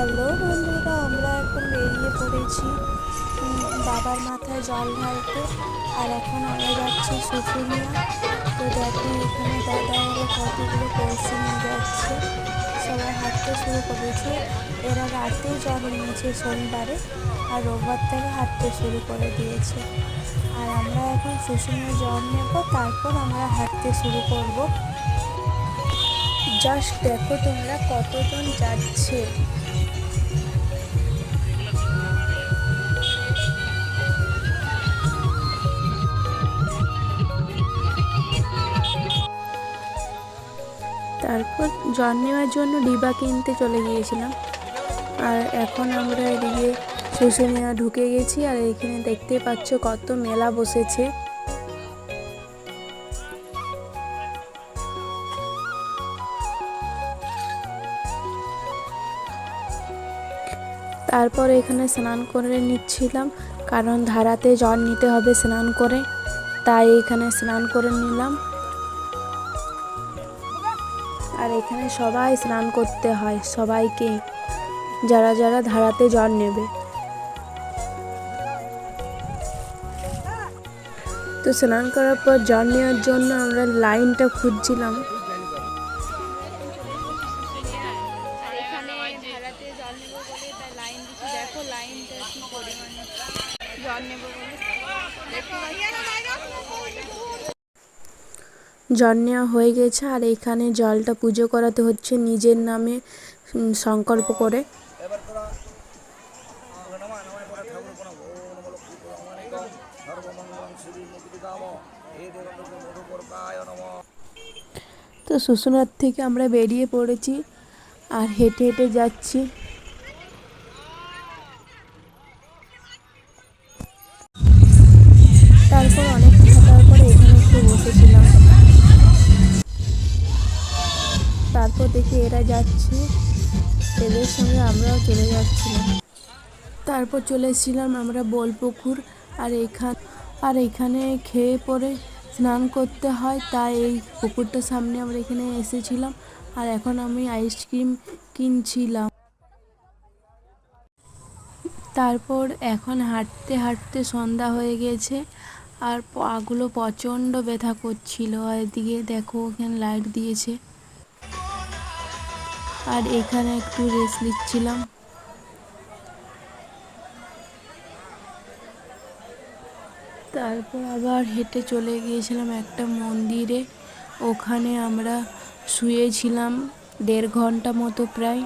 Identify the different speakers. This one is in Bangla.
Speaker 1: হ্যালো বন্ধুরা, আমরা এখন বেরিয়ে পড়েছি বাবার মাথায় জল ঢালতে। আর এখন আমরা যাচ্ছি শুশুনিয়া। তো দেখো এখানে দাদা ওরা কতগুলো কলসি নিয়ে যাচ্ছে, সবাই হাঁটতে শুরু করেছে। এরা রাতেই জল নিয়েছে সোমবারে, আর রোববার থেকে হাঁটতে শুরু করে দিয়েছে। আর আমরা এখন শুশুনিয়া জল নেব, তারপর আমরা হাঁটতে শুরু করব। জাস্ট দেখো তোমরা কতজন যাচ্ছে। তারপর জল নেওয়ার জন্য ডিবা কিনতে চলে গিয়েছিলাম। আর এখন আমরা এদিকে শুশুনিয়া ঢুকে গেছি। আর এখানে দেখতে পাচ্ছ কত মেলা বসেছে। তারপর এখানে স্নান করে নিচ্ছিলাম, কারণ ধারাতে জল নিতে হবে স্নান করে, তাই এখানে স্নান করে নিলাম। আর এখানে সবাই স্নান করতে হয়, সবাইকে, যারা যারা ধারাতে জল নেবে। তো স্নান করার পর জল নেওয়ার জন্য আমরা লাইনটা খুঁজছিলাম। জল নেওয়া হয়ে গেছে, আর এখানে জলটা পুজো করাতে হচ্ছে নিজের নামে সংকল্প করে। তো শুশুনিয়ার থেকে আমরা বেরিয়ে পড়েছি আর হেঁটে হেঁটে যাচ্ছি। তারপর অনেক হাঁটার পরে এখানে একটু বসেছিলাম। তারপর দেখি এরা যাচ্ছে, এদের সঙ্গে আমরাও চলে যাচ্ছিলাম। তারপর চলে এসেছিলাম আমরা বোলপুকুর। আর এখানে খেয়ে পরে স্নান করতে হয়, তাই এই পুকুরটার সামনে আমরা এখানে এসেছিলাম। আর এখন আমি আইসক্রিম কিনছিলাম। তারপর এখন হাঁটতে হাঁটতে সন্ধ্যা হয়ে গেছে, আর পাগুলো প্রচণ্ড ব্যথা করছিল। আর এদিকে দেখো এখানে লাইট দিয়েছে। আর এখানে একটু রেস্ট নিচ্ছিলাম। তারপর আবার হেঁটে চলে গিয়েছিলাম একটা মন্দিরে। ওখানে আমরা শুয়েছিলাম 1.5 ঘন্টা মতো প্রায়।